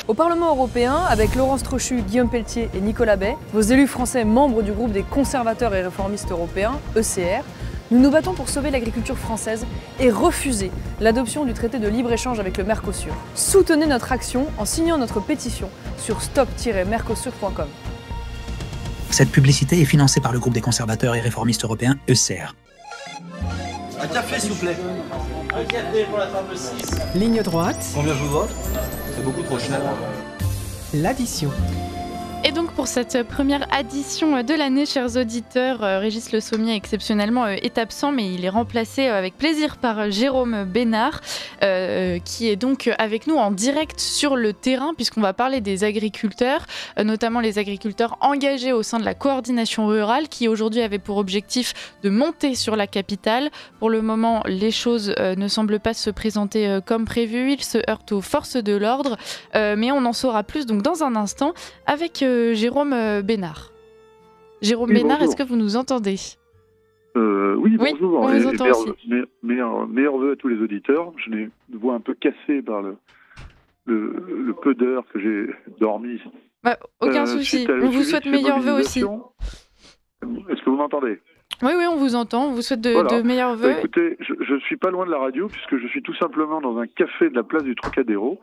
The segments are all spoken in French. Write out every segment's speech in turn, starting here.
Au Parlement européen, avec Laurence Trochu, Guillaume Pelletier et Nicolas Bay, vos élus français membres du groupe des conservateurs et réformistes européens, ECR, nous nous battons pour sauver l'agriculture française et refuser l'adoption du traité de libre-échange avec le Mercosur. Soutenez notre action en signant notre pétition sur stop-mercosur.com. Cette publicité est financée par le groupe des conservateurs et réformistes européens, ECR. Un café, s'il vous plaît. Un café pour la table 6. Ligne droite. Combien je vous vote? C'est beaucoup trop cher. L'addition. Et donc pour cette première addition de l'année, chers auditeurs, Régis Le Sommier exceptionnellement est absent, mais il est remplacé avec plaisir par Jérôme Bénard, qui est donc avec nous en direct sur le terrain, puisqu'on va parler des agriculteurs, notamment les agriculteurs engagés au sein de la coordination rurale, qui aujourd'hui avait pour objectif de monter sur la capitale. Pour le moment, les choses ne semblent pas se présenter comme prévu, ils se heurtent aux forces de l'ordre, mais on en saura plus donc dans un instant avec Jérôme Bénard. Jérôme Bénard, est-ce que vous nous entendez? Oui, bonjour. On vous entend aussi. Meilleurs vœux à tous les auditeurs. Je les vois un peu cassés par le peu d'heures que j'ai dormi. Aucun souci. On vous souhaite meilleurs vœux aussi. Est-ce que vous m'entendez? Oui, on vous entend. On vous souhaite de meilleurs vœux. Écoutez, je ne suis pas loin de la radio puisque je suis tout simplement dans un café de la place du Trocadéro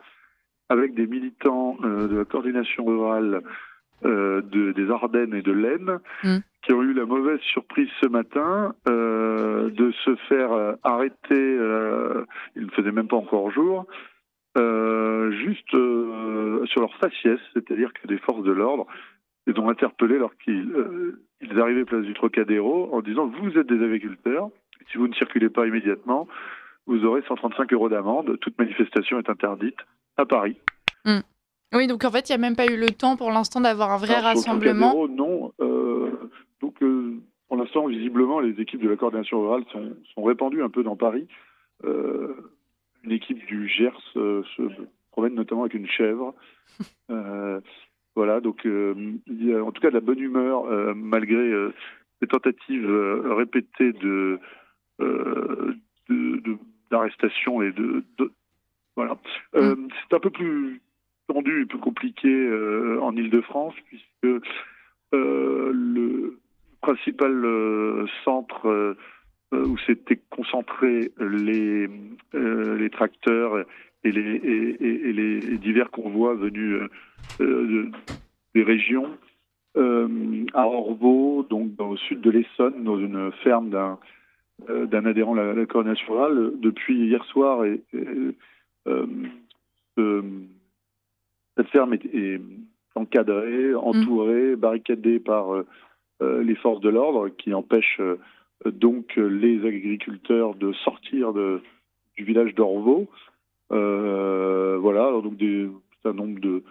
avec des militants de la coordination rurale des Ardennes et de l'Aisne, qui ont eu la mauvaise surprise ce matin de se faire arrêter, il ne faisait même pas encore jour, juste sur leur faciès, c'est-à-dire que des forces de l'ordre les ont interpellés alors qu'ils arrivaient place du Trocadéro en disant « Vous êtes des agriculteurs, si vous ne circulez pas immédiatement, vous aurez 135 € d'amende, toute manifestation est interdite à Paris. » Oui, donc en fait, il n'y a même pas eu le temps pour l'instant d'avoir un vrai rassemblement. Sur le Trocadéro, non. Pour l'instant, visiblement, les équipes de la coordination rurale sont répandues un peu dans Paris. Une équipe du Gers se promène notamment avec une chèvre. Voilà, donc il y a en tout cas de la bonne humeur malgré les tentatives répétées d'arrestation et voilà. C'est un peu plus tendu et plus compliqué en Île-de-France puisque le principal centre où s'étaient concentrés les tracteurs et les divers convois venus des régions à Orvault, donc au sud de l'Essonne, dans une ferme d'un adhérent de la coordination rurale. Depuis hier soir, cette ferme est encadrée, entourée, barricadée par les forces de l'ordre qui empêchent donc les agriculteurs de sortir du village d'Orvault. Voilà, alors donc un nombre de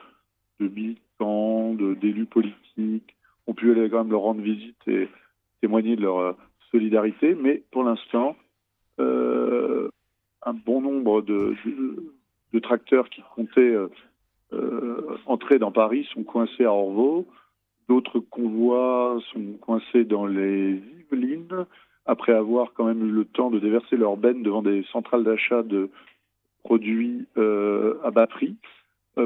militants, d'élus politiques ont pu aller quand même leur rendre visite et témoigner de leur solidarité, mais pour l'instant, un bon nombre de tracteurs qui comptaient entrer dans Paris sont coincés à Orvault. D'autres convois sont coincés dans les Yvelines, après avoir quand même eu le temps de déverser leurs bennes devant des centrales d'achat de produits à bas prix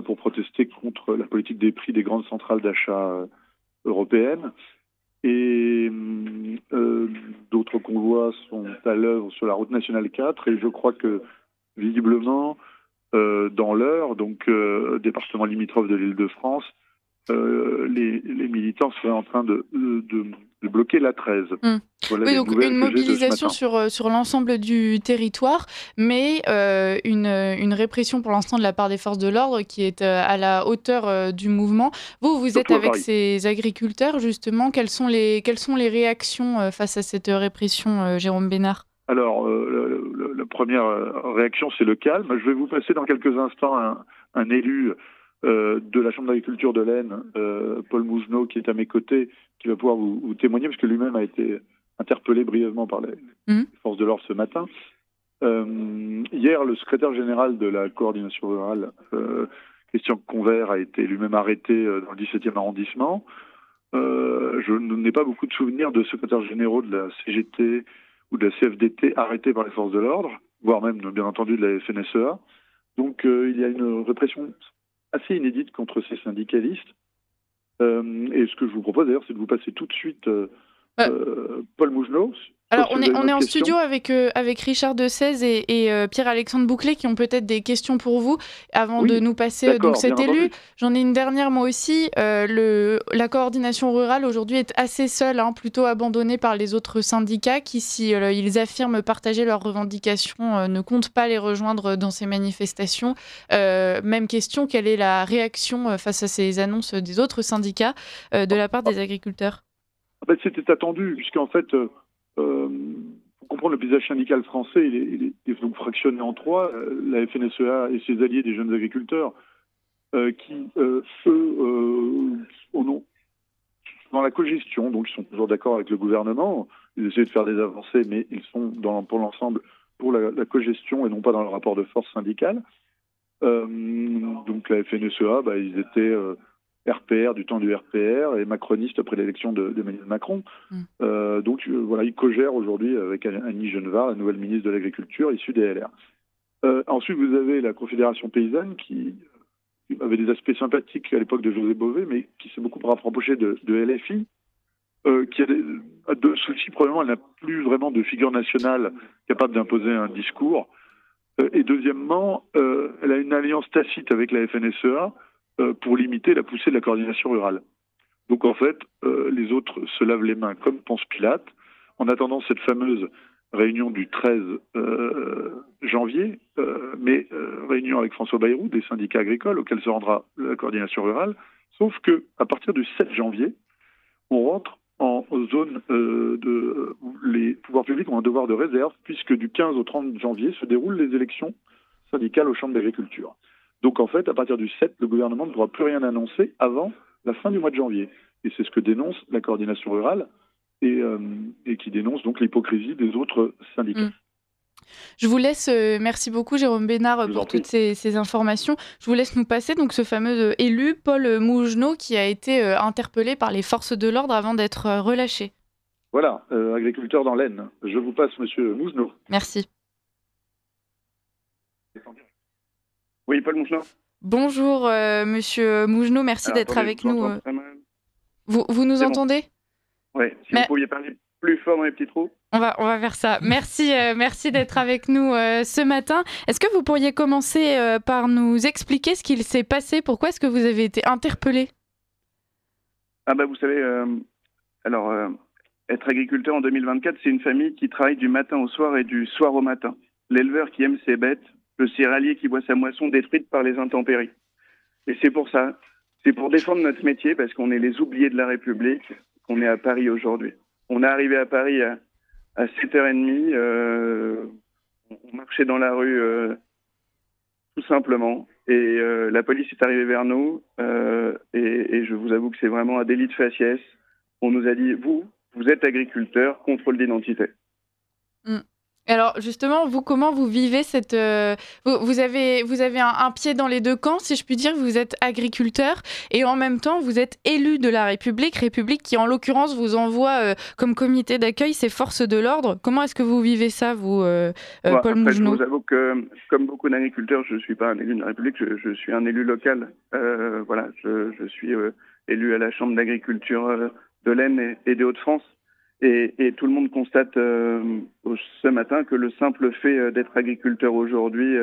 pour protester contre la politique des prix des grandes centrales d'achat européennes. Et d'autres convois sont à l'œuvre sur la route nationale 4 et je crois que visiblement dans l'Eure, donc département limitrophe de l'Île-de-France, les militants seraient en train de bloquer la 13. Voilà, oui, donc une mobilisation sur l'ensemble du territoire, mais une répression pour l'instant de la part des forces de l'ordre qui est à la hauteur du mouvement. Vous êtes avec ces agriculteurs, justement. Quelles sont les réactions face à cette répression, Jérôme Bénard? Alors, la première réaction, c'est le calme. Je vais vous passer dans quelques instants un élu de la Chambre d'agriculture de l'Aisne, Paul Mougenot, qui est à mes côtés, qui va pouvoir vous témoigner, parce que lui-même a été interpellé brièvement par les forces de l'ordre ce matin. Hier, le secrétaire général de la coordination rurale, Christian Convert, a été lui-même arrêté dans le 17e arrondissement. Je n'ai pas beaucoup de souvenirs de secrétaires généraux de la CGT ou de la CFDT arrêtés par les forces de l'ordre, voire même, bien entendu, de la FNSEA. Donc, il y a une répression assez inédite contre ces syndicalistes. Et ce que je vous propose d'ailleurs, c'est de vous passer tout de suite Paul Mougenot. Alors, on est en studio avec Richard Dessèze et Pierre-Alexandre Bouclé qui ont peut-être des questions pour vous avant de nous passer donc cet élu. J'en ai une dernière moi aussi. La coordination rurale aujourd'hui est assez seule, plutôt abandonnée par les autres syndicats qui, si ils affirment partager leurs revendications, ne comptent pas les rejoindre dans ces manifestations. Même question, quelle est la réaction face à ces annonces des autres syndicats de la part des agriculteurs? C'était attendu, puisqu'en fait... pour comprendre le paysage syndical français, il est donc fractionné en trois. La FNSEA et ses alliés des jeunes agriculteurs qui, eux, dans la cogestion, donc ils sont toujours d'accord avec le gouvernement. Ils essaient de faire des avancées, mais ils sont pour l'ensemble pour la cogestion et non pas dans le rapport de force syndicale. Donc la FNSEA, ils étaient... RPR du temps du RPR et macroniste après l'élection d'Emmanuel Macron. Donc voilà, il co-gère aujourd'hui avec Annie Genevard, la nouvelle ministre de l'Agriculture issue des LR. Ensuite, vous avez la Confédération paysanne qui avait des aspects sympathiques à l'époque de José Bové, mais qui s'est beaucoup rapprochée de LFI, qui a deux soucis. Premièrement, elle n'a plus vraiment de figure nationale capable d'imposer un discours. Et deuxièmement, elle a une alliance tacite avec la FNSEA pour limiter la poussée de la coordination rurale. Donc en fait, les autres se lavent les mains comme Ponce Pilate, en attendant cette fameuse réunion du 13 janvier, mais réunion avec François Bayrou, des syndicats agricoles, auxquels se rendra la coordination rurale, sauf qu'à partir du 7 janvier, on rentre en zone où les pouvoirs publics ont un devoir de réserve, puisque du 15 au 30 janvier se déroulent les élections syndicales aux chambres d'agriculture. Donc en fait, à partir du 7, le gouvernement ne pourra plus rien annoncer avant la fin du mois de janvier. Et c'est ce que dénonce la coordination rurale et qui dénonce donc l'hypocrisie des autres syndicats. Je vous laisse, merci beaucoup Jérôme Bénard pour toutes ces informations. Je vous laisse nous passer donc ce fameux élu, Paul Mougenot, qui a été interpellé par les forces de l'ordre avant d'être relâché. Voilà, agriculteur dans l'Aisne. Je vous passe monsieur Mougenot. Merci. Oui, Paul Mougenot. Bonjour, monsieur Mougenot, merci d'être avec nous. Vous nous entendez ? Oui, si vous pouviez parler plus fort dans les petits trous. On va faire ça. Merci d'être avec nous ce matin. Être-ce que vous pourriez commencer par nous expliquer ce qu'il s'est passé ? Pourquoi est-ce que vous avez été interpellé ? Vous savez, être agriculteur en 2024, c'est une famille qui travaille du matin au soir et du soir au matin. L'éleveur qui aime ses bêtes, le céréalier qui voit sa moisson détruite par les intempéries. Et c'est pour ça, c'est pour défendre notre métier, parce qu'on est les oubliés de la République, qu'on est à Paris aujourd'hui. On est arrivé à Paris à 7h30, on marchait dans la rue tout simplement, et la police est arrivée vers nous, et je vous avoue que c'est vraiment un délit de faciès. On nous a dit, vous êtes agriculteur, contrôle d'identité. Alors justement, vous, comment vous vivez cette... Vous avez un pied dans les deux camps, si je puis dire. Vous êtes agriculteur et en même temps, vous êtes élu de la République qui en l'occurrence vous envoie comme comité d'accueil ces forces de l'ordre. Comment est-ce que vous vivez ça, vous, Paul Mougenot ? Je vous avoue que, comme beaucoup d'agriculteurs, je ne suis pas un élu de la République, je suis un élu local. Je suis élu à la Chambre d'agriculture de l'Aisne et des Hauts-de-France. Et tout le monde constate ce matin que le simple fait d'être agriculteur aujourd'hui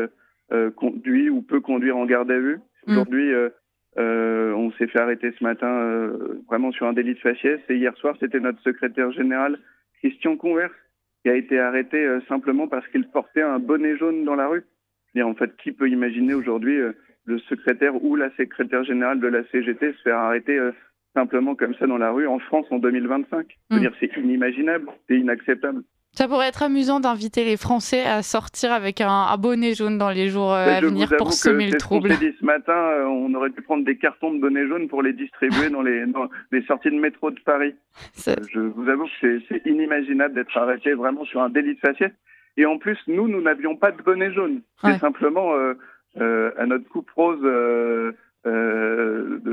conduit ou peut conduire en garde à vue. Aujourd'hui, on s'est fait arrêter ce matin vraiment sur un délit de faciès. Et hier soir, c'était notre secrétaire général, Christian Convers, qui a été arrêté simplement parce qu'il portait un bonnet jaune dans la rue. En fait, qui peut imaginer aujourd'hui le secrétaire ou la secrétaire générale de la CGT se faire arrêter simplement comme ça dans la rue en France en 2025. C'est inimaginable, c'est inacceptable. Ça pourrait être amusant d'inviter les Français à sortir avec un bonnet jaune dans les jours à venir pour semer le trouble. Je vous avoue que c'est ce qu'on s'est dit ce matin, on aurait pu prendre des cartons de bonnets jaunes pour les distribuer dans les sorties de métro de Paris. Je vous avoue que c'est inimaginable d'être arrêté vraiment sur un délit de faciès. Et en plus, nous n'avions pas de bonnet jaune. C'est simplement à notre coupe rose de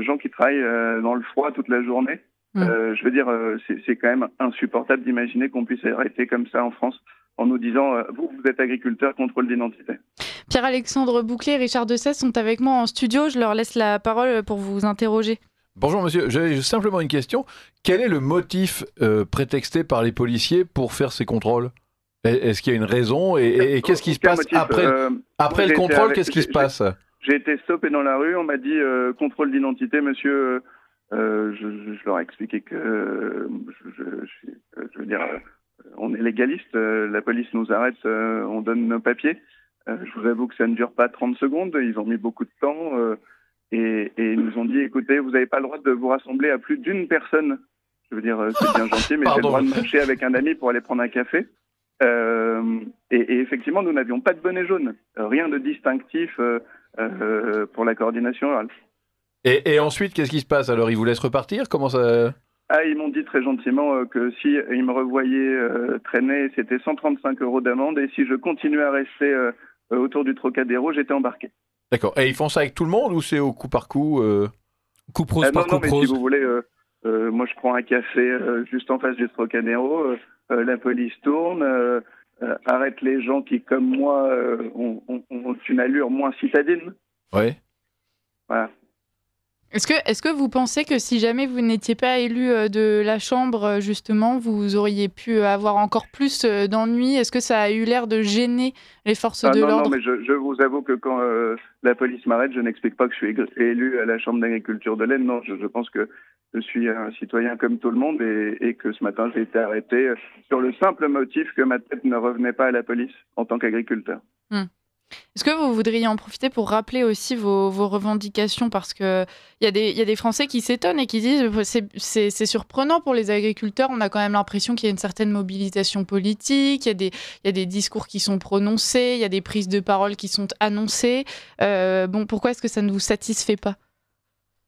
gens qui travaillent dans le froid toute la journée. Je veux dire, c'est quand même insupportable d'imaginer qu'on puisse arrêter comme ça en France en nous disant vous êtes agriculteur, contrôle d'identité. Pierre-Alexandre Bouclé et Richard Dessès sont avec moi en studio. Je leur laisse la parole pour vous interroger. Bonjour monsieur, j'avais simplement une question. Quel est le motif prétexté par les policiers pour faire ces contrôles ? Est-ce qu'il y a une raison et qu'est-ce qui se passe après le contrôle? Qu'est-ce qui se passe? J'ai été stoppé dans la rue, on m'a dit contrôle d'identité, monsieur. Je leur ai expliqué que je veux dire, on est légaliste, la police nous arrête, on donne nos papiers. Je vous avoue que ça ne dure pas 30 secondes, ils ont mis beaucoup de temps et ils nous ont dit écoutez, vous n'avez pas le droit de vous rassembler à plus d'une personne. Je veux dire, c'est bien gentil, mais j'ai le droit de marcher avec un ami pour aller prendre un café. Et effectivement, nous n'avions pas de bonnet jaune, rien de distinctif pour la coordination orale. Et ensuite, qu'est-ce qui se passe? Alors, ils vous laissent repartir? Comment ça... Ils m'ont dit très gentiment que si ils me revoyaient traîner, c'était 135 € d'amende, et si je continuais à rester autour du Trocadéro, j'étais embarqué. D'accord. Et ils font ça avec tout le monde ou c'est au coup par coup Coup prose par coup prose. Non, mais si vous voulez, moi je prends un café juste en face du Trocadéro, la police tourne, arrête les gens qui, comme moi, ont une allure moins citadine. Ouais. Voilà. Est-ce que vous pensez que si jamais vous n'étiez pas élu de la Chambre, justement, vous auriez pu avoir encore plus d'ennuis? Est-ce que ça a eu l'air de gêner les forces de l'ordre? Non, mais je vous avoue que quand la police m'arrête, je n'explique pas que je suis élu à la Chambre d'agriculture de l'Aisne. Non, je pense que je suis un citoyen comme tout le monde et que ce matin, j'ai été arrêté sur le simple motif que ma tête ne revenait pas à la police en tant qu'agriculteur. Est-ce que vous voudriez en profiter pour rappeler aussi vos revendications? Parce qu'il y a des Français qui s'étonnent et qui disent c'est surprenant pour les agriculteurs. On a quand même l'impression qu'il y a une certaine mobilisation politique, il y a des discours qui sont prononcés, il y a des prises de parole qui sont annoncées. Pourquoi est-ce que ça ne vous satisfait pas?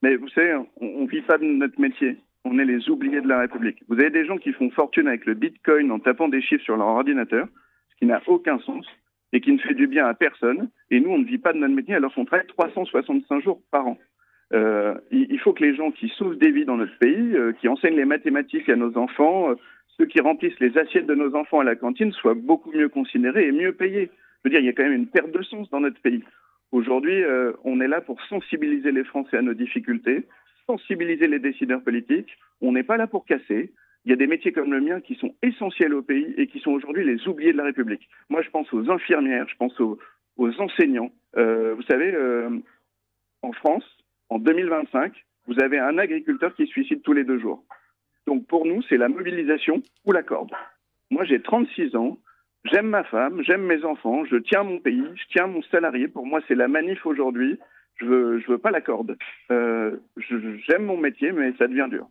Mais vous savez, on ne vit pas de notre métier. On est les oubliés de la République. Vous avez des gens qui font fortune avec le Bitcoin en tapant des chiffres sur leur ordinateur, ce qui n'a aucun sens et qui ne fait du bien à personne. Et nous, on ne vit pas de notre métier alors qu'on travaille 365 jours par an. Il faut que les gens qui sauvent des vies dans notre pays, qui enseignent les mathématiques à nos enfants, ceux qui remplissent les assiettes de nos enfants à la cantine soient beaucoup mieux considérés et mieux payés. Je veux dire, il y a quand même une perte de sens dans notre pays. Aujourd'hui, on est là pour sensibiliser les Français à nos difficultés, sensibiliser les décideurs politiques. On n'est pas là pour casser. Il y a des métiers comme le mien qui sont essentiels au pays et qui sont aujourd'hui les oubliés de la République. Moi, je pense aux infirmières, je pense aux enseignants. Vous savez, en France, en 2025, vous avez un agriculteur qui se suicide tous les 2 jours. Donc pour nous, c'est la mobilisation ou la corde. Moi, j'ai 36 ans, j'aime ma femme, j'aime mes enfants, je tiens mon pays, je tiens mon salarié. Pour moi, c'est la manif aujourd'hui. Je veux pas la corde. J'aime mon métier, mais ça devient dur.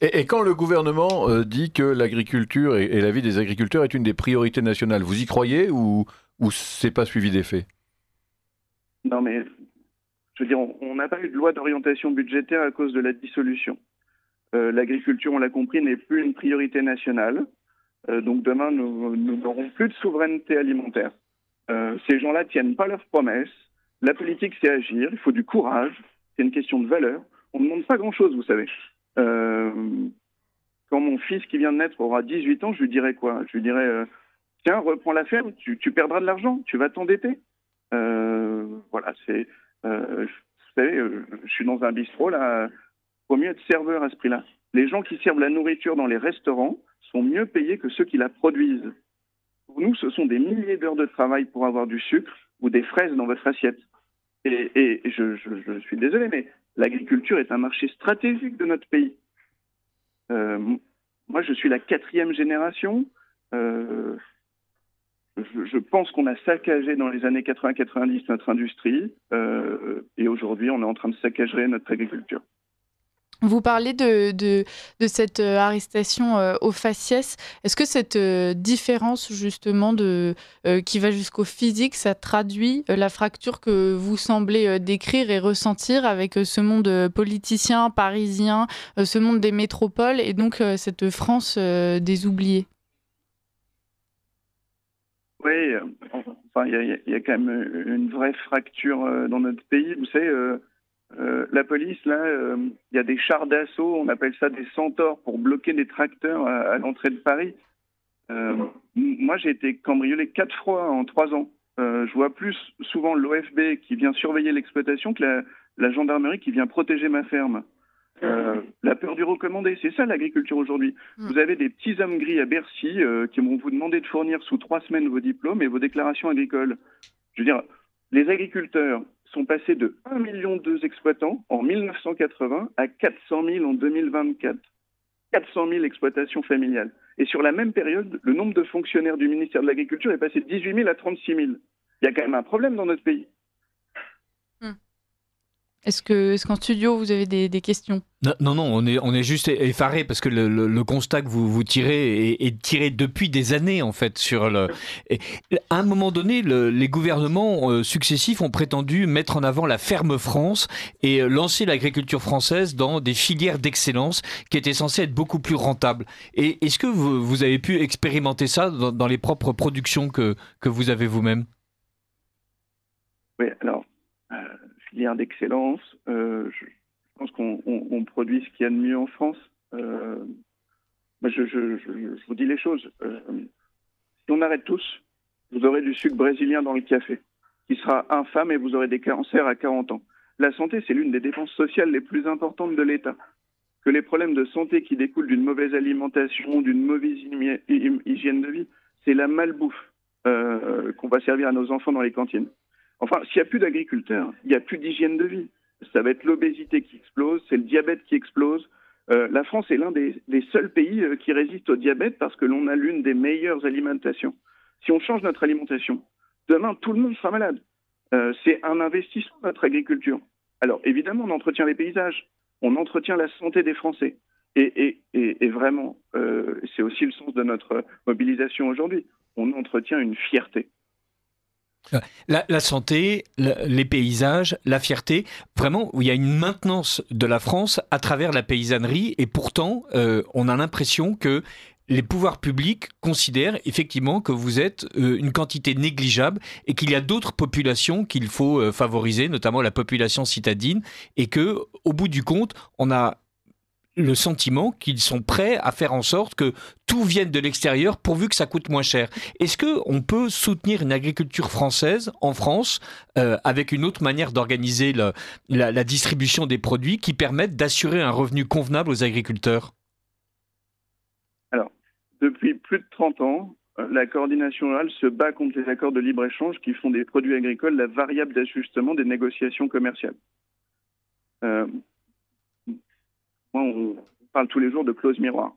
Et quand le gouvernement dit que l'agriculture et la vie des agriculteurs est une des priorités nationales, vous y croyez ou c'est pas suivi des faits? Non, mais je veux dire, on n'a pas eu de loi d'orientation budgétaire à cause de la dissolution. L'agriculture, on l'a compris, n'est plus une priorité nationale. Donc demain, nous n'aurons plus de souveraineté alimentaire. Ces gens-là tiennent pas leurs promesses. La politique, c'est agir. Il faut du courage. C'est une question de valeur. On ne demande pas grand-chose, vous savez. Quand mon fils qui vient de naître aura 18 ans, je lui dirai quoi? Je lui dirai tiens, reprends la ferme, tu perdras de l'argent, tu vas t'endetter. Voilà, c'est... vous savez, je suis dans un bistrot, là, il faut mieux être serveur à ce prix-là. Les gens qui servent la nourriture dans les restaurants sont mieux payés que ceux qui la produisent. Pour nous, ce sont des milliers d'heures de travail pour avoir du sucre ou des fraises dans votre assiette. Et je suis désolé, mais l'agriculture est un marché stratégique de notre pays. Moi, je suis la 4e génération. Je pense qu'on a saccagé dans les années 80-90 notre industrie et aujourd'hui, on est en train de saccager notre agriculture. Vous parlez de cette arrestation au faciès. Est-ce que cette différence justement qui va jusqu'au physique, ça traduit la fracture que vous semblez décrire et ressentir avec ce monde politicien, parisien, ce monde des métropoles et donc cette France des oubliés? Oui, enfin, il y a quand même une vraie fracture dans notre pays. Vous savez, La police, là, il y a des chars d'assaut, on appelle ça des centaures, pour bloquer des tracteurs à l'entrée de Paris. Moi, j'ai été cambriolé 4 fois en 3 ans. Je vois plus souvent l'OFB qui vient surveiller l'exploitation que la gendarmerie qui vient protéger ma ferme. La peur du recommandé, c'est ça l'agriculture aujourd'hui. Vous avez des petits hommes gris à Bercy qui vont vous demander de fournir sous 3 semaines vos diplômes et vos déclarations agricoles. Je veux dire, les agriculteurs sont passés de 1,2 million exploitants en 1980 à 400 000 en 2024. 400 000 exploitations familiales. Et sur la même période, le nombre de fonctionnaires du ministère de l'Agriculture est passé de 18 000 à 36 000. Il y a quand même un problème dans notre pays. Est-ce qu'en studio, vous avez des questions ? Non, on est juste effaré parce que le constat que vous tirez est tiré depuis des années en fait. À un moment donné, les gouvernements successifs ont prétendu mettre en avant la ferme France et lancer l'agriculture française dans des filières d'excellence qui étaient censées être beaucoup plus rentables. Et est-ce que vous avez pu expérimenter ça dans les propres productions que vous avez vous-même ? Oui, alors, filière d'excellence, je pense qu'on produit ce qu'il y a de mieux en France. Moi, je vous dis les choses. Si on arrête tous, vous aurez du sucre brésilien dans le café, qui sera infâme et vous aurez des cancers à 40 ans. La santé, c'est l'une des dépenses sociales les plus importantes de l'État. Que les problèmes de santé qui découlent d'une mauvaise alimentation, d'une mauvaise hygiène de vie, c'est la malbouffe qu'on va servir à nos enfants dans les cantines. Enfin, s'il n'y a plus d'agriculteurs, il n'y a plus d'hygiène de vie. Ça va être l'obésité qui explose, c'est le diabète qui explose. La France est l'un des seuls pays qui résiste au diabète parce que l'on a l'une des meilleures alimentations. Si on change notre alimentation, demain, tout le monde sera malade. C'est un investissement, notre agriculture. Alors, évidemment, on entretient les paysages, on entretient la santé des Français. Et vraiment, c'est aussi le sens de notre mobilisation aujourd'hui. On entretient une fierté. La santé, les paysages, la fierté, vraiment, il y a une maintenance de la France à travers la paysannerie et pourtant, on a l'impression que les pouvoirs publics considèrent effectivement que vous êtes une quantité négligeable et qu'il y a d'autres populations qu'il faut favoriser, notamment la population citadine, et que, au bout du compte, on a le sentiment qu'ils sont prêts à faire en sorte que tout vienne de l'extérieur pourvu que ça coûte moins cher. Est-ce qu'on peut soutenir une agriculture française en France avec une autre manière d'organiser la distribution des produits qui permettent d'assurer un revenu convenable aux agriculteurs ? Alors, depuis plus de 30 ans, la coordination rurale se bat contre les accords de libre-échange qui font des produits agricoles la variable d'ajustement des négociations commerciales. Moi, on parle tous les jours de clauses miroirs.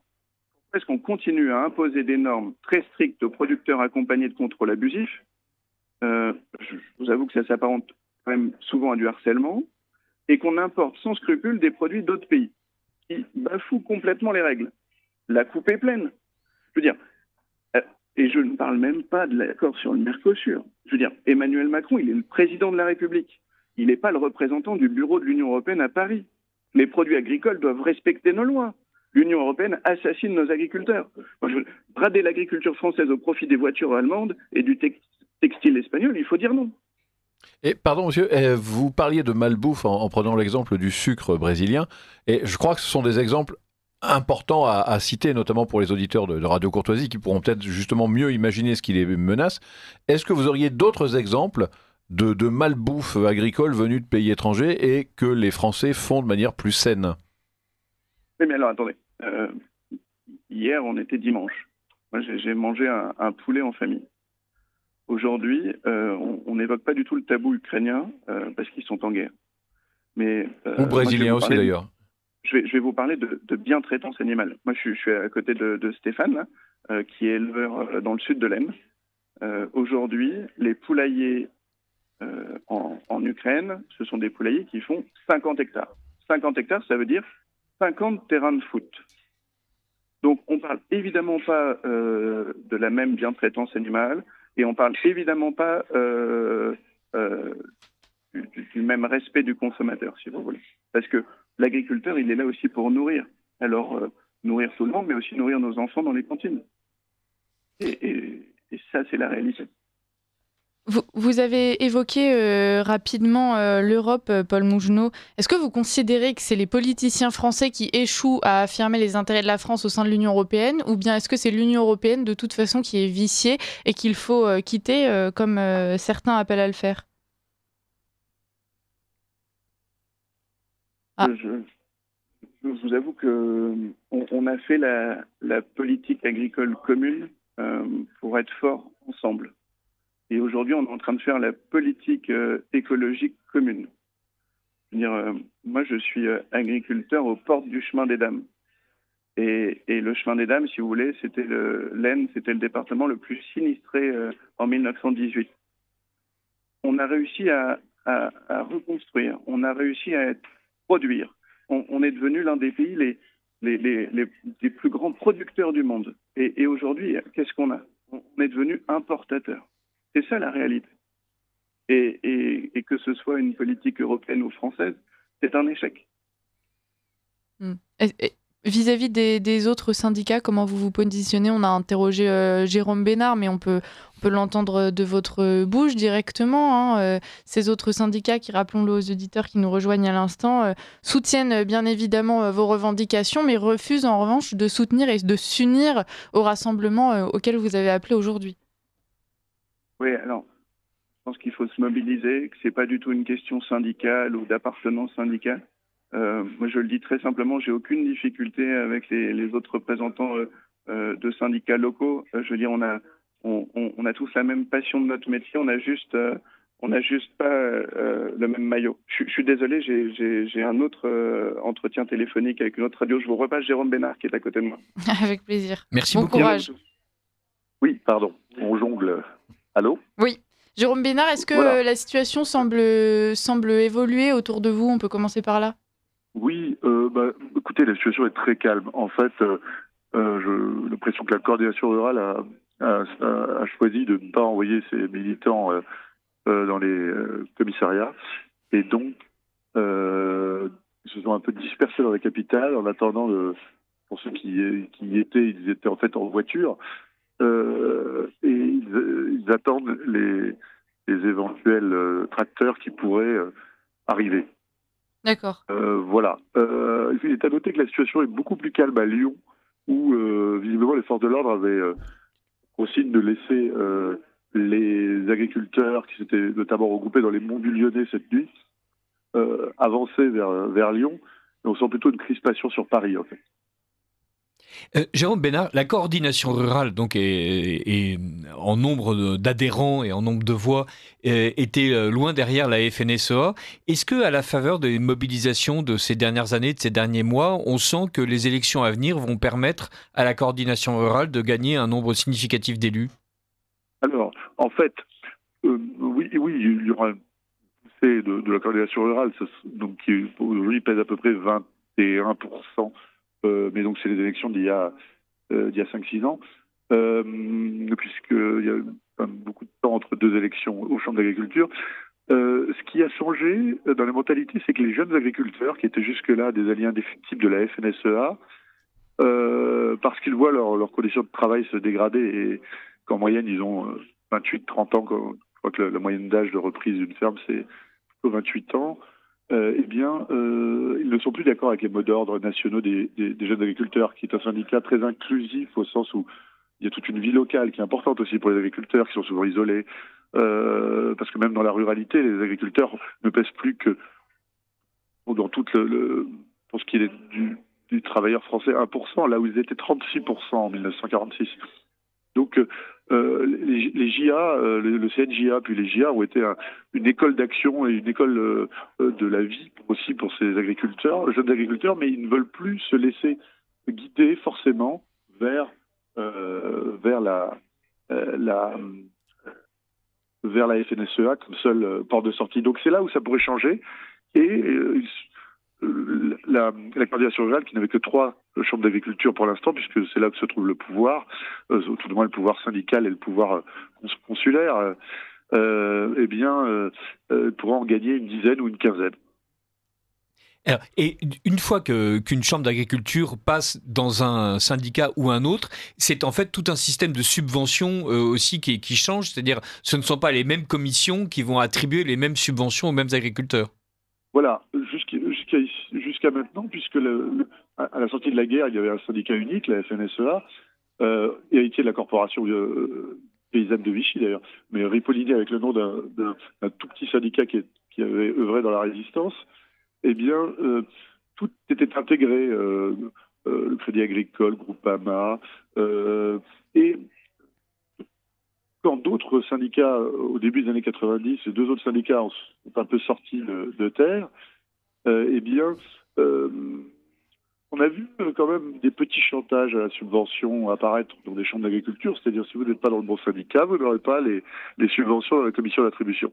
Pourquoi est-ce qu'on continue à imposer des normes très strictes aux producteurs accompagnés de contrôles abusifs ? Je vous avoue que ça s'apparente quand même souvent à du harcèlement, et qu'on importe sans scrupule des produits d'autres pays qui bafouent complètement les règles. La coupe est pleine. Je veux dire, et je ne parle même pas de l'accord sur le Mercosur. Je veux dire, Emmanuel Macron, il est le président de la République. Il n'est pas le représentant du bureau de l'Union européenne à Paris. Les produits agricoles doivent respecter nos lois. L'Union européenne assassine nos agriculteurs. Moi, je veux brader l'agriculture française au profit des voitures allemandes et du textile espagnol, il faut dire non. Et pardon monsieur, vous parliez de malbouffe en prenant l'exemple du sucre brésilien, et je crois que ce sont des exemples importants à citer, notamment pour les auditeurs de Radio Courtoisie qui pourront peut-être justement mieux imaginer ce qui les menace. Est-ce que vous auriez d'autres exemples de malbouffe agricole venue de pays étrangers et que les Français font de manière plus saine ? Oui, mais alors attendez. Hier, on était dimanche. Moi, j'ai mangé un poulet en famille. Aujourd'hui, on n'évoque pas du tout le tabou ukrainien parce qu'ils sont en guerre. Mais, ou brésilien aussi d'ailleurs. Je vais vous parler de bientraitance animale. Moi, je suis à côté de Stéphane, là, qui est éleveur dans le sud de l'Aisne. Aujourd'hui, les poulaillers en Ukraine, ce sont des poulaillers qui font 50 hectares. 50 hectares, ça veut dire 50 terrains de foot. Donc, on ne parle évidemment pas de la même bientraitance animale et on ne parle évidemment pas du même respect du consommateur, si vous voulez. Parce que l'agriculteur, il est là aussi pour nourrir. Alors, nourrir tout le monde, mais aussi nourrir nos enfants dans les cantines. Et ça, c'est la réalité. Vous avez évoqué rapidement l'Europe, Paul Mougenot. Est-ce que vous considérez que c'est les politiciens français qui échouent à affirmer les intérêts de la France au sein de l'Union européenne, ou bien est-ce que c'est l'Union européenne de toute façon qui est viciée et qu'il faut quitter comme certains appellent à le faire? Je vous avoue que on a fait la politique agricole commune pour être fort ensemble. Et aujourd'hui, on est en train de faire la politique écologique commune. Je veux dire, moi, je suis agriculteur aux portes du chemin des Dames. Et le chemin des Dames, si vous voulez, l'Aisne, c'était le département le plus sinistré en 1918. On a réussi à reconstruire, on a réussi à produire. On est devenu l'un des pays les plus grands producteurs du monde. Et aujourd'hui, qu'est-ce qu'on a? On est devenu importateur. C'est ça la réalité. Et que ce soit une politique européenne ou française, c'est un échec. Vis-à-vis des autres syndicats, comment vous vous positionnez? On a interrogé Jérôme Bénard, mais on peut l'entendre de votre bouche directement. Ces autres syndicats qui, rappelons-le aux auditeurs qui nous rejoignent à l'instant, soutiennent bien évidemment vos revendications, mais refusent en revanche de soutenir et de s'unir au rassemblement auquel vous avez appelé aujourd'hui. Oui, alors, je pense qu'il faut se mobiliser, que ce n'est pas du tout une question syndicale ou d'appartenance syndicale. Moi, je le dis très simplement, j'ai aucune difficulté avec les autres représentants de syndicats locaux. Je veux dire, on a tous la même passion de notre métier, on n'a juste pas le même maillot. Je suis désolé, j'ai un autre entretien téléphonique avec une autre radio. Je vous repasse Jérôme Bénard qui est à côté de moi. Avec plaisir. Merci beaucoup. Bon courage. Oui, pardon, on jongle. Allô? Oui. Jérôme Bénard, est-ce que la situation semble évoluer autour de vous? On peut commencer par là. Oui, écoutez, la situation est très calme. En fait, j'ai l'impression que la coordination rurale a choisi de ne pas envoyer ses militants dans les commissariats. Et donc, ils se sont un peu dispersés dans la capitale en attendant, pour ceux qui y étaient, ils étaient en fait en voiture. Et ils attendent les éventuels tracteurs qui pourraient arriver. D'accord. Voilà. Il est à noter que la situation est beaucoup plus calme à Lyon, où visiblement les forces de l'ordre avaient consigne de laisser les agriculteurs qui s'étaient notamment regroupés dans les monts du Lyonnais cette nuit avancer vers Lyon. Et on sent plutôt une crispation sur Paris, en fait. Jérôme Bénard, la coordination rurale donc est en nombre d'adhérents et en nombre de voix était loin derrière la FNSEA. Est-ce que, à la faveur des mobilisations de ces dernières années, de ces derniers mois, on sent que les élections à venir vont permettre à la coordination rurale de gagner un nombre significatif d'élus? Alors, en fait, oui, il y aura une poussée de la coordination rurale, donc qui aujourd'hui pèse à peu près 21%. Mais donc c'est les élections d'il y a 5-6 ans, puisqu'il y a beaucoup de temps entre deux élections aux chambres d'agriculture. Ce qui a changé dans la mentalité, c'est que les jeunes agriculteurs, qui étaient jusque-là des alliés indéfectibles de la FNSEA, parce qu'ils voient leurs conditions de travail se dégrader et qu'en moyenne ils ont 28-30 ans, je crois que la moyenne d'âge de reprise d'une ferme c'est plutôt 28 ans, ils ne sont plus d'accord avec les mots d'ordre nationaux des jeunes agriculteurs, qui est un syndicat très inclusif au sens où il y a toute une vie locale qui est importante aussi pour les agriculteurs qui sont souvent isolés, parce que même dans la ruralité, les agriculteurs ne pèsent plus que dans pour ce qui est du travailleur français 1%, là où ils étaient 36% en 1946. Donc les JA, le CNJA puis les JA ont été une école d'action et une école de la vie aussi pour ces agriculteurs, jeunes agriculteurs, mais ils ne veulent plus se laisser guider forcément vers la FNSEA comme seule porte de sortie. Donc c'est là où ça pourrait changer. Et la coordination rurale, qui n'avait que 3 chambres d'agriculture pour l'instant, puisque c'est là que se trouve le pouvoir, tout du moins le pouvoir syndical et le pouvoir consulaire, pourra en gagner une dizaine ou une quinzaine. Alors, et une fois qu'une chambre d'agriculture passe dans un syndicat ou un autre, c'est en fait tout un système de subventions aussi qui change, c'est-à-dire ce ne sont pas les mêmes commissions qui vont attribuer les mêmes subventions aux mêmes agriculteurs. Voilà, jusqu'à maintenant, puisque à la sortie de la guerre, il y avait un syndicat unique, la FNSEA, héritier de la corporation paysanne de Vichy d'ailleurs, mais Ripolini avec le nom d'un tout petit syndicat qui avait œuvré dans la résistance. Eh bien, tout était intégré, le Crédit Agricole, Groupama, et quand d'autres syndicats, au début des années 90, et deux autres syndicats sont un peu sortis de terre, eh bien, on a vu quand même des petits chantages à la subvention apparaître dans des chambres d'agriculture, c'est-à-dire si vous n'êtes pas dans le bon syndicat, vous n'aurez pas les subventions dans la commission d'attribution.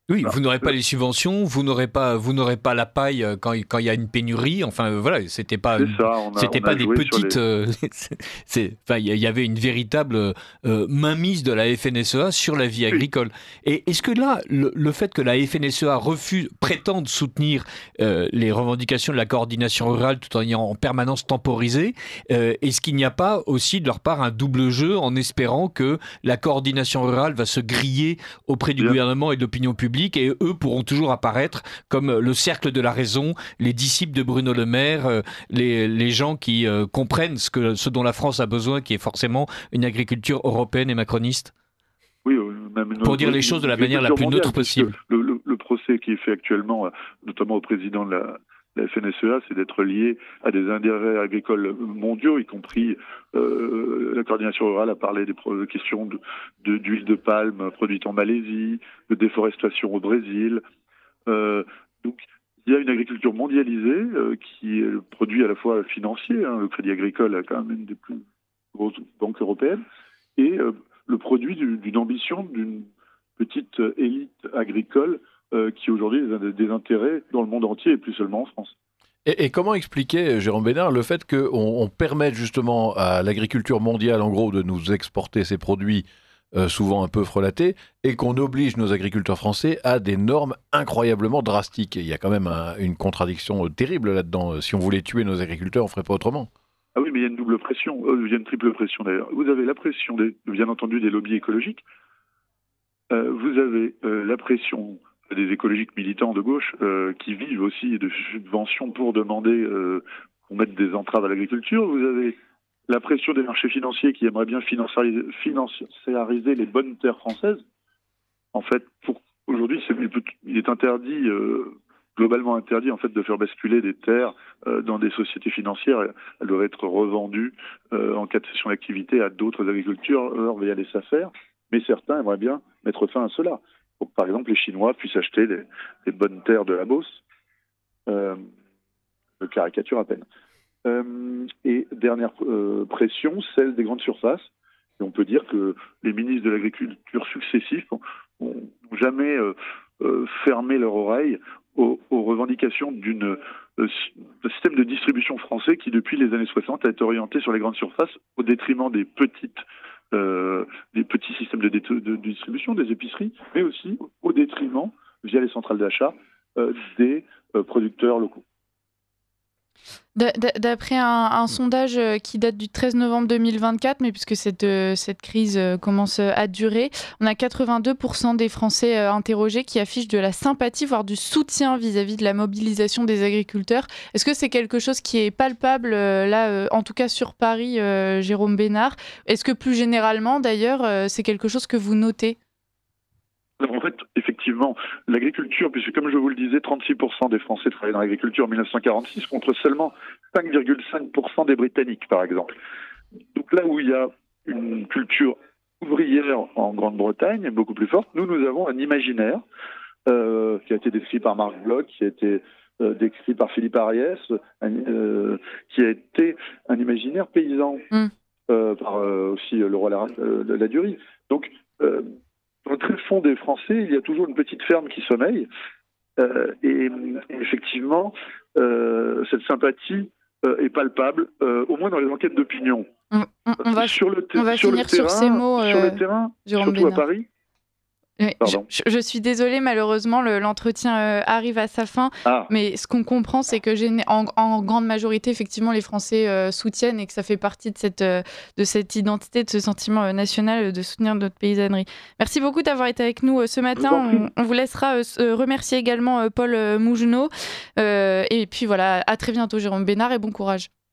Oui, vous n'aurez pas les subventions, vous n'aurez pas la paille quand il y a une pénurie. Enfin, voilà, c'était pas des petites. Il y avait une véritable mainmise de la FNSEA sur la vie agricole. Et est-ce que là, le fait que la FNSEA prétende soutenir les revendications de la coordination rurale tout en ayant en permanence temporisé, est-ce qu'il n'y a pas aussi de leur part un double jeu en espérant que la coordination rurale va se griller auprès du gouvernement et de l'opinion publique? Et eux pourront toujours apparaître comme le cercle de la raison, les disciples de Bruno Le Maire, les gens qui comprennent ce dont la France a besoin, qui est forcément une agriculture européenne et macroniste. Oui, même pour dire les choses de la manière la plus neutre possible. Le procès qui est fait actuellement, notamment au président de la FNSEA, c'est d'être lié à des intérêts agricoles mondiaux, y compris la coordination rurale a parlé des questions d'huile de palme produite en Malaisie, de déforestation au Brésil. Donc, il y a une agriculture mondialisée qui est le produit à la fois financier. Le Crédit Agricole a quand même une des plus grosses banques européennes, et le produit d'une ambition d'une petite élite agricole qui aujourd'hui a des intérêts dans le monde entier et plus seulement en France. Et comment expliquer, Jérôme Bénard, le fait qu'on permette justement à l'agriculture mondiale, en gros, de nous exporter ces produits souvent un peu frelatés, et qu'on oblige nos agriculteurs français à des normes incroyablement drastiques? Il y a quand même une contradiction terrible là-dedans. Si on voulait tuer nos agriculteurs, on ne ferait pas autrement. Ah oui, mais il y a une double pression, il y a une triple pression d'ailleurs. Vous avez la pression, bien entendu, des lobbies écologiques. Vous avez la pression des écologiques militants de gauche qui vivent aussi de subventions pour demander qu'on mette des entraves à l'agriculture. Vous avez la pression des marchés financiers qui aimeraient bien financiariser les bonnes terres françaises. En fait, aujourd'hui, il est interdit, globalement interdit, en fait, de faire basculer des terres dans des sociétés financières. Elles doivent être revendues en cas de cession d'activité à d'autres agriculteurs via les SAFER. Mais certains aimeraient bien mettre fin à cela. Pour que, par exemple, les Chinois puissent acheter des bonnes terres de la Beauce. Je caricature à peine. Et dernière pression, celle des grandes surfaces. Et on peut dire que les ministres de l'agriculture successifs n'ont jamais fermé leur oreille aux revendications d'un système de distribution français qui, depuis les années 60, a été orienté sur les grandes surfaces au détriment des petits systèmes de distribution, des épiceries, mais aussi au détriment, via les centrales d'achat, des producteurs locaux. D'après un sondage qui date du 13 novembre 2024, mais puisque cette crise commence à durer, on a 82% des Français interrogés qui affichent de la sympathie, voire du soutien vis-à-vis de la mobilisation des agriculteurs. Est-ce que c'est quelque chose qui est palpable, là, en tout cas sur Paris, Jérôme Bénard? Est-ce que plus généralement, d'ailleurs, c'est quelque chose que vous notez? En fait, effectivement, l'agriculture, puisque comme je vous le disais, 36% des Français travaillaient dans l'agriculture en 1946 contre seulement 5,5% des Britanniques, par exemple. Donc là où il y a une culture ouvrière en Grande-Bretagne beaucoup plus forte, nous avons un imaginaire qui a été décrit par Marc Bloch, qui a été décrit par Philippe Ariès, qui a été un imaginaire paysan, par aussi le roi Ladurie. Donc, dans le très fond des Français, il y a toujours une petite ferme qui sommeille. Et effectivement, cette sympathie est palpable, au moins dans les enquêtes d'opinion. On va finir sur ces mots, sur le terrain, Jérôme surtout Bénard. à Paris, Je suis désolée, malheureusement, l'entretien arrive à sa fin. Mais ce qu'on comprend, c'est que en grande majorité, effectivement, les Français soutiennent et que ça fait partie de cette identité, de ce sentiment national de soutenir notre paysannerie. Merci beaucoup d'avoir été avec nous ce matin. On vous laissera remercier également Paul Mougenot. Et puis voilà, à très bientôt, Jérôme Bénard, et bon courage.